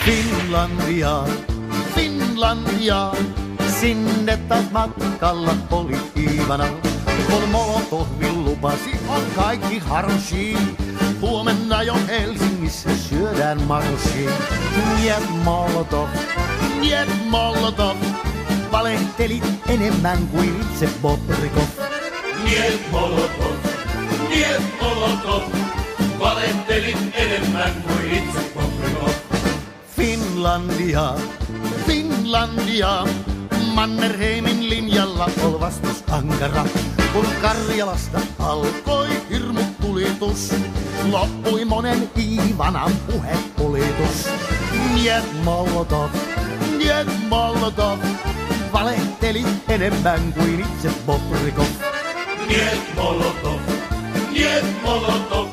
Finlandia, Finlandia, sinne taas matkalla oli Iivana. Kun Molotovin lupasi, on kaikki harshi. Huomenna jo Helsingissä syödään marshi. Niet Molotov, niet Molotov, valehtelit enemmän kuin itse Bobrikov. Niet Molotov, niet Molotov, valehtelit enemmän kuin itse Bobrikov. Finlandia, Finlandia, Mannerheimin linjalla ol vastus ankara. Kun Karjalasta alkoi hirmutulitus, loppui monen Iivanan puhepolitus. Niet Molotov, niet Molotov, valehtelit enemmän kuin itse Bobrikov. Niet Molotov, niet Molotov,